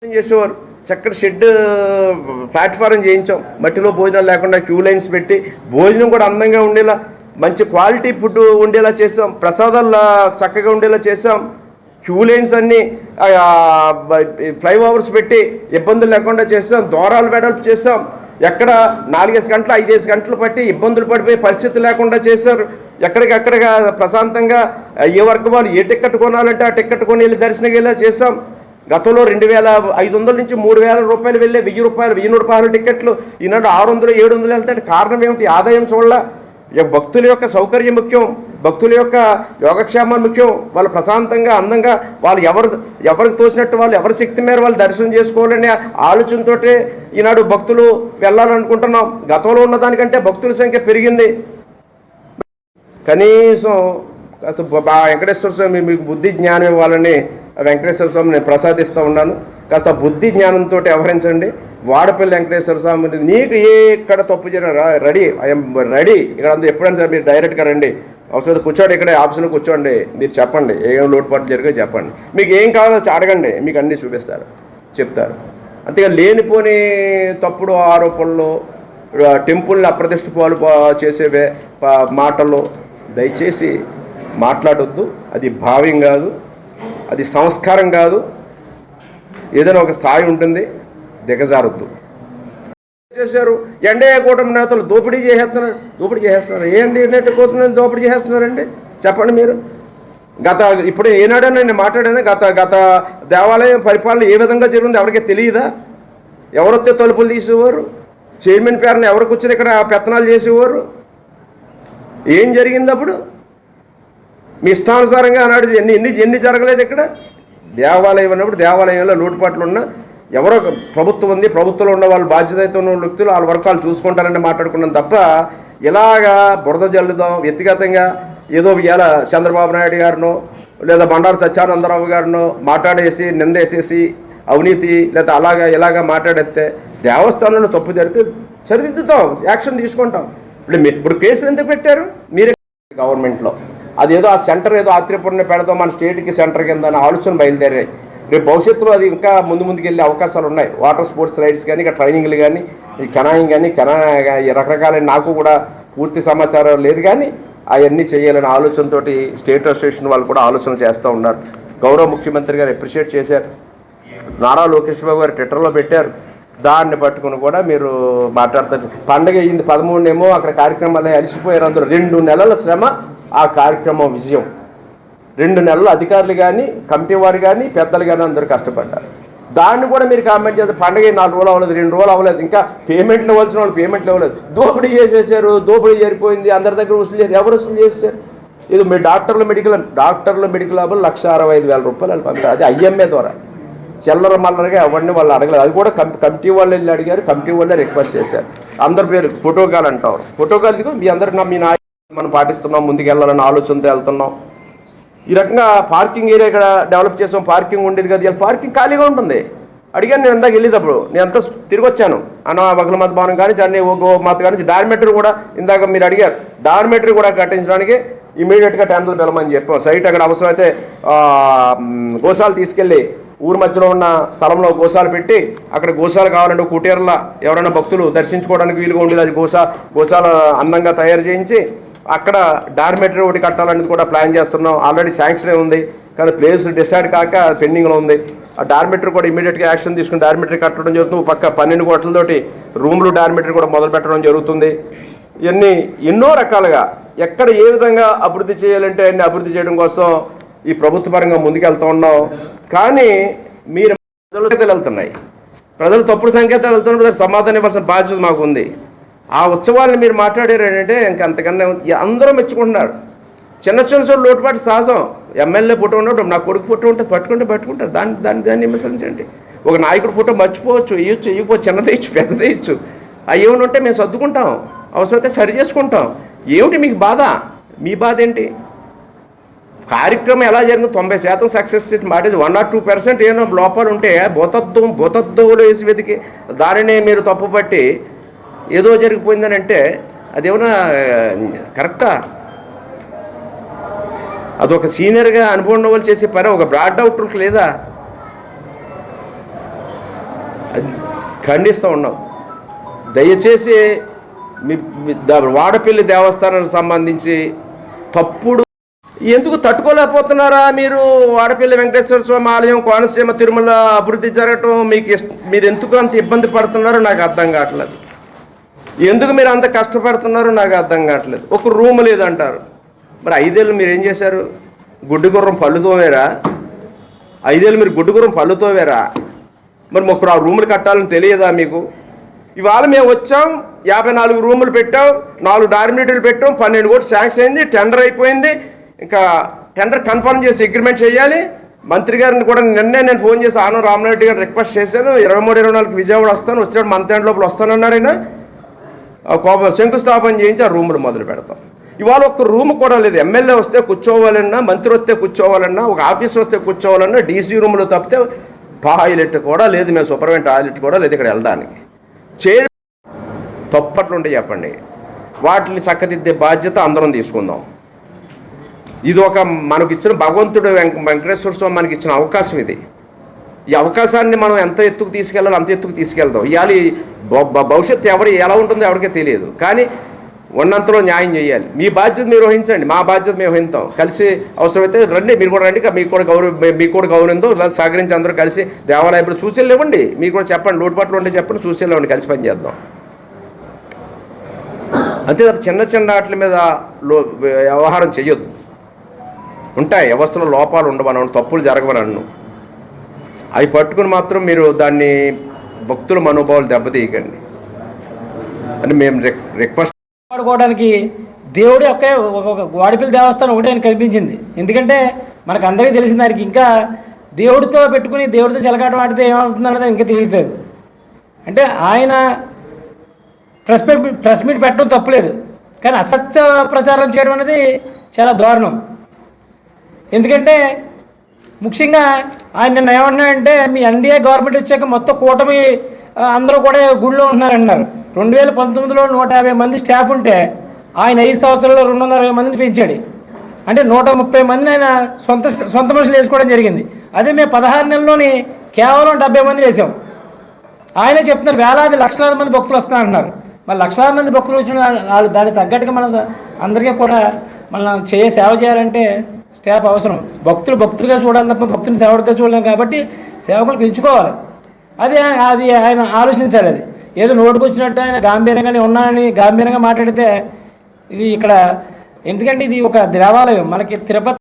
చేసేవారు. చక్కటి shed platform చేయించాం, మట్టిలో భోజనాలు లేకుండా క్యూ లైన్స్ పెట్టి భోజనం కూడా అందంగా ఉండేలా మంచి క్వాలిటీ ఫుడ్ ఉండేలా చేసాం, ప్రసాదాలు చక్కగా ఉండేలా చేసాం, క్యూ లైన్స్ అన్నీ ఫ్లైఓవర్స్ పెట్టి ఇబ్బందులు లేకుండా చేసాం, దూరాలు వెడల్పు చేసాం. ఎక్కడ 4 గంటలు 5 గంటలు పట్టి ఇబ్బందులు పడిపోయే పరిస్థితి లేకుండా చేశారు. ఎక్కడికక్కడగా ప్రశాంతంగా ఏ వర్గ వాళ్ళు ఏ టికెట్ కొనాలంటే ఆ టికెట్ కొని వెళ్ళి దర్శనం వెళ్ళా చేసాం. గతంలో 2,500 నుంచి 3,000 రూపాయలు వెళ్ళే 1,000 రూపాయలు 1,000 రూపాయల టికెట్లు ఈనాడు 600 700 వెళ్తాయి. కారణం ఏమిటి? ఆదాయం చూడాల. భక్తుల యొక్క సౌకర్యం ముఖ్యం, భక్తుల యొక్క యోగక్షేమం ముఖ్యం. వాళ్ళు ప్రశాంతంగా అందంగా వాళ్ళు ఎవరికి తోచినట్టు వాళ్ళు ఎవరి శక్తి మేర వాళ్ళు దర్శనం చేసుకోవాలనే ఆలోచనతో ఈనాడు భక్తులు వెళ్ళాలనుకుంటున్నాం. గతంలో ఉన్నదానికంటే భక్తుల సంఖ్య పెరిగింది. కనీసం అసలు వెంకటేశ్వర స్వామి మీకు బుద్ధి జ్ఞానం ఇవ్వాలని వెంకటేశ్వర స్వామి నేను ప్రసాదిస్తూ ఉన్నాను. కాస్త బుద్ధి జ్ఞానంతో వ్యవహరించండి. వాడపల్లి వెంకటేశ్వర స్వామి నీకు ఎక్కడ తప్పు జరిగిన రెడీ, ఐఎమ్ రెడీ. ఇక్కడ అంతా ఎప్పుడైనా సరే మీరు డైరెక్ట్గా రండి, అవసరం కూర్చోండి, ఇక్కడ ఆఫీసులో కూర్చోండి, మీరు చెప్పండి ఏం లోటుపాటు జరిగే చెప్పండి, మీకు ఏం కావాలో అడగండి, మీకు అన్నీ చూపిస్తారు చెప్తారు. అంతేగా లేనిపోని తప్పుడు ఆరోపణలు, టెంపుల్ని అప్రతిష్ట పాలు చేసేవే మాటలు దయచేసి మాట్లాడొద్దు. అది భావ్యం కాదు, అది సంస్కారం కాదు. ఏదైనా ఒక స్థాయి ఉంటుంది, దిగజారొద్దు. చేశారు ఎన్డీఏ కూటమి నేతలు దోపిడీ చేసేస్తున్నారు. ఏంటి నెట్ కోతున్నారు దోపిడీ చేసేస్తున్నారండి చెప్పండి మీరు. ఇప్పుడు ఏనాడైనా నేను మాట్లాడాను, గత దేవాలయం పరిపాలన ఏ విధంగా జరిగింది ఎవరికీ తెలియదా? ఎవరొస్తే తలుపులు తీసేవారు, చైర్మన్ పేరుని ఎవరు కూర్చొని ఇక్కడ పెత్తనాలు చేసేవారు? ఏం జరిగింది అప్పుడు? మీ ఇష్టానుసారంగా అన్నాడు ఎన్ని జరగలేదు ఇక్కడ. దేవాలయం అన్నప్పుడు దేవాలయంలో లోటుపాట్లు ఉన్న ఎవరో ప్రభుత్వం ఉంది, ప్రభుత్వంలో ఉన్న వాళ్ళు బాధ్యతతో ఉన్న వ్యక్తులు వాళ్ళ వర్గాలు చూసుకుంటారని మాట్లాడుకున్నాం తప్ప ఇలాగా బురద జల్లుదాం వ్యక్తిగతంగా ఏదో ఇవాళ చంద్రబాబు నాయుడు గారినో లేదా బండారు సత్యానందరావు గారినో మాట్లాడేసి నిందేసేసి అవినీతి లేదా ఇలాగా మాట్లాడేస్తే దేవస్థానంలో తప్పు జరిగితే సరిదిద్దుతాం, యాక్షన్ తీసుకుంటాం. ఇప్పుడు కేసులు ఎందుకు పెట్టారు? మీరే గవర్నమెంట్లో అదేదో ఆ సెంటర్ ఏదో ఆత్రేయపురంలో పెడదాం మన స్టేట్కి సెంటర్ కింద అని ఆలోచన బయలుదేరాయి. రేపు భవిష్యత్తులో అది ఇంకా ముందుకు వెళ్ళే అవకాశాలు ఉన్నాయి. వాటర్ స్పోర్ట్స్ రైడ్స్ కానీ ఇక్కడ ట్రైనింగ్లు కానీ ఈ కెనాయింగ్ కానీ రకరకాల నాకు కూడా పూర్తి సమాచారం లేదు కానీ అవన్నీ చేయాలనే ఆలోచనతో స్టేట్ అసోసియేషన్ వాళ్ళు కూడా ఆలోచన చేస్తూ ఉన్నారు. గౌరవ ముఖ్యమంత్రి గారు అప్రిషియేట్ చేశారు. నారా లోకేష్ బాబు గారు ట్విట్టర్లో పెట్టారు. దాన్ని పట్టుకుని కూడా మీరు మాట్లాడతారు. పండగ అయ్యింది 13 అక్కడ కార్యక్రమాలు అలసిపోయారు అందరూ. 2 నెలల శ్రమ ఆ కార్యక్రమం విజయం. 2 నెలలు అధికారులు కానీ కమిటీ వారు కానీ పెద్దలు కానీ అందరూ కష్టపడ్డారు. దాన్ని కూడా మీరు కామెంట్ చేస్తే పండగ 4 రోజులు అవ్వలేదు, 2 రోజులు అవ్వలేదు, ఇంకా పేమెంట్లు ఇవ్వాల్సిన వాళ్ళు పేమెంట్లు ఇవ్వలేదు, దోపిడీ చేసేసారు, దోపిడీ జరిపోయింది, అందరి దగ్గర వసూలు చేసి ఎవరు వసూలు చేశారు? ఇది మీ డాక్టర్ల మెడికల్ లాభం 1,65,000 రూపాయలు పంపారు. అది IMA ద్వారా చిల్లర మల్లరగా ఎవరిని వాళ్ళు అడగలేదు. అది కూడా కమిటీ వాళ్ళు వెళ్ళి అడిగారు, కమిటీ వాళ్ళే రిక్వెస్ట్ చేశారు. అందరి పేరు ఫోటోకాల్ అంటారు. ఫోటోకాల్ మీ అందరికి మీ నాయకులు మనం పాటిస్తున్నాం, ముందుకెళ్ళాలని ఆలోచనతో వెళ్తున్నాం. ఈ రకంగా పార్కింగ్ ఏరియా ఇక్కడ డెవలప్ చేసాం. పార్కింగ్ ఉండేది కదా, పార్కింగ్ ఖాళీగా ఉంటుంది. అడిగాను నేను ఇందాక వెళ్ళేటప్పుడు, నేను అంతా తిరిగి వచ్చాను. వగల మత భవనం కానీ చెన్నై ఓ మత కానీ డార్మెటరీ కూడా ఇందాక మీరు అడిగారు, డార్మెటరీ కూడా కట్టించడానికి ఇమీడియట్గా టెండర్లు పిలమని చెప్పాం. సైట్ అక్కడ అవసరమైతే గోశాలు తీసుకెళ్ళి ఊరి మధ్యలో ఉన్న స్థలంలో గోశాలు పెట్టి అక్కడ గోశాలు కావాలంటే కుటీరలా ఎవరైనా భక్తులు దర్శించుకోవడానికి వీలుగా ఉండేది అది గోశాల అందంగా తయారు చేయించి అక్కడ డార్మెటరీ ఒకటి కట్టాలనేది కూడా ప్లాన్ చేస్తున్నాం. ఆల్రెడీ శాంక్షన్ ఉంది కానీ ప్లేస్ డిసైడ్ కాక పెండింగ్లో ఉంది. ఆ డార్మెటరీ కూడా ఇమీడియట్గా యాక్షన్ తీసుకుని డార్మెటరీ కట్టడం జరుగుతుంది. పక్క 12 కోట్లతోటి రూమ్లు డార్మెటరీ కూడా మొదలు పెట్టడం జరుగుతుంది. ఇవన్నీ ఎన్నో రకాలుగా ఎక్కడ ఏ విధంగా అభివృద్ధి చేయాలంటే అన్ని అభివృద్ధి చేయడం కోసం ఈ ప్రభుత్వ పరంగా ముందుకెళ్తూ ఉన్నాం. కానీ మీరు ప్రజలు వెళ్తున్నాయి, ప్రజలు తప్పుడు సంకేతాలు వెళ్తున్నప్పుడు సమాధానం ఇవ్వాల్సిన బాధ్యత మాకు ఉంది. ఆ ఉత్సవాలను మీరు మాట్లాడారు ఏంటంటే ఇంకంతకన్నా అందరూ మెచ్చుకుంటున్నారు. చిన్న చోటు లోటుపాటు సహజం. ఎమ్మెల్యే ఫోటో ఉన్నప్పుడు నా కొడుకు ఫోటో ఉంటే పట్టుకుంటారు. దాన్ని విమర్శించండి. ఒక నాయకుడు ఫోటో మర్చిపోవచ్చు, ఇవ్వచ్చు, చిన్నదే ఇచ్చు పెద్దదే ఇచ్చు. అవి ఏమైనా ఉంటే మేము సర్దుకుంటాం, అవసరమైతే సరి చేసుకుంటాం. ఏమిటి మీకు బాధ? మీ బాధ ఏంటి? కార్యక్రమం ఎలా జరిగింది 90% సక్సెస్ మాట 1 or 2% ఏమో లోపాలు ఉంటే భూతత్వంలో వేసి వెతికి దానినే మీరు తప్పుపట్టి ఏదో జరిగిపోయిందని అంటే అదేమన్నా కరెక్టా? అదొక సీనియర్గా అనుభవం ఉన్న వాళ్ళు చేసే పని ఒక బ్రాడ్ అవుట్లుక్ లేదా? అది ఖండిస్తూ ఉన్నాం. దయచేసి వాడపల్లి దేవస్థానానికి సంబంధించి తప్పుడు ఎందుకు తట్టుకోలేకపోతున్నారా మీరు? వాడపల్లి వెంకటేశ్వర స్వామి ఆలయం, కోనసీమ తిరుమల అభివృద్ధి జరగటం మీరు ఎందుకు అంత ఇబ్బంది పడుతున్నారో నాకు అర్థం కావట్లేదు. ఎందుకు మీరు అంత కష్టపడుతున్నారో నాకు అర్థం కావట్లేదు. ఒక రూమ్ లేదంటారు. మరి 5 ఏళ్ళు మీరు ఏం చేశారు? గుడ్డుగుర్రం పళ్ళుతోవేరా? 5 ఏళ్ళు మీరు గుడ్డుగుర్రం పళ్ళుతోవేరా? మరి ఒక రూములు కట్టాలని తెలియదా మీకు? ఇవాళ మేము వచ్చాం, 54 రూములు పెట్టాం, 4 డార్మిటరీలు పెట్టాం, 12 కోట్లు శాంక్షన్ అయింది, టెండర్ అయిపోయింది. ఇంకా టెండర్ కన్ఫర్మ్ చేసి అగ్రిమెంట్ చేయాలి. మంత్రి గారిని కూడా నిన్నే నేను ఫోన్ చేసి ఆనం రామనారెడ్డి గారిని రిక్వెస్ట్ చేశాను. 23-24 విజయవాడ వస్తాను, వచ్చాడు మంత్ ఎండ్ లోపల వస్తానన్నారు. ఆయన శంకుస్థాపన చేయించి ఆ రూములు మొదలు పెడతాం. ఇవాళ ఒక్క రూమ్ కూడా లేదు. ఎమ్మెల్యే వస్తే కూర్చోవాలన్నా, మంత్రి వస్తే కూర్చోవాలన్నా, ఒక ఆఫీసర్ వస్తే కూర్చోవాలన్నా డీసీ రూమ్లో తప్పితే టాయిలెట్ కూడా లేదు. మేము సూపర్వెంట్ టాయిలెట్ కూడా లేదు ఇక్కడ వెళ్ళడానికి. తప్పట్లు ఉంటే చెప్పండి, వాటిని చక్కదిద్దే బాధ్యత అందరం తీసుకుందాం. ఇది ఒక మనకి ఇచ్చిన భగవంతుడు వెంకటేశ్వర స్వామి మనకి ఇచ్చిన అవకాశం. ఇది ఈ అవకాశాన్ని మనం ఎంత ఎత్తుకు తీసుకెళ్ళాలో అంత ఎత్తుకు తీసుకెళ్దాం. ఇవాళ భవిష్యత్తు ఎలా ఉంటుందో ఎవరికీ తెలియదు, కానీ ఉన్నంతలో న్యాయం చేయాలి. మీ బాధ్యత మీరు వహించండి, మా బాధ్యత మేము వహిస్తాం. కలిసి అవసరమైతే రండి, మీరు కూడా రండి, మీకు కూడా గౌరవంతో ఇలా సహకరించి అందరూ కలిసి దేవాలయం ఇప్పుడు సూచనలు ఇవ్వండి. మీరు కూడా చెప్పండి, లోటుపాట్లు ఉంటే చెప్పండి, సూచనలు ఇవ్వండి, కలిసి పని చేద్దాం. అంతే తప్ప చిన్న వాటి మీద వ్యవహారం చెయ్యొద్దు. ఉంటాయి వ్యవస్థలో లోపాలు ఉండవను, తప్పులు జరగవనన్ను, అవి పట్టుకుని మాత్రం మీరు దాన్ని భక్తుల మనోభావాలు దెబ్బతీయకండి అని మేము రిక్వెస్ట్. వాడుకోవడానికి దేవుడి ఒకే ఒక వాడపల్లి దేవస్థానం ఒకటే అని కనిపించింది. ఎందుకంటే మనకు అందరికీ తెలిసిన దానికి ఇంకా దేవుడితో పెట్టుకుని దేవుడితో చెలగాటం ఆడితే ఏమవుతుందన్నది ఇంకా తెలియట్లేదు. అంటే ఆయన ప్రెస్ మీట్ పెట్టడం తప్పులేదు, కానీ అసత్య ప్రచారం చేయడం అనేది చాలా దారుణం. ఎందుకంటే ముఖ్యంగా ఆయన నిన్న ఏమంటున్నాడంటే, మీ ఎన్డీఏ గవర్నమెంట్ వచ్చాక మొత్తం కూటమి అందరూ కూడా గుడిలో ఉంటున్నారన్నారు. 2019లో 150 మంది స్టాఫ్ ఉంటే ఆయన 5 సంవత్సరాల్లో 220 మందిని పెంచాడు. అంటే 130 మందిని ఆయన సొంత మనుషులు వేసుకోవడం జరిగింది. అదే మేము 16 నెలల్లోని కేవలం 70 మందిని వేసాం. ఆయనే చెప్తున్నారు వేలాది లక్షలాది మంది భక్తులు వస్తున్నారు అంటున్నారు. మరి లక్షలాది మంది భక్తులు వచ్చిన వాళ్ళు దానికి తగ్గట్టుగా మన అందరికీ కూడా మనం సేవ చేయాలంటే స్టాఫ్ అవసరం. భక్తులుగా చూడాలి తప్ప భక్తుని సేవకుడిగా చూడలేం. కాబట్టి సేవకులు పెంచుకోవాలి. అది ఆయన ఆలోచించాలి. అది ఏదో నోటుకు వచ్చినట్టు ఆయన గాంభీర్యంగానే ఉన్నానని గాంభీర్యంగా మాట్లాడితే ఇది ఇక్కడ, ఎందుకంటే ఇది ఒక దేవాలయం. మనకి తిరుపతి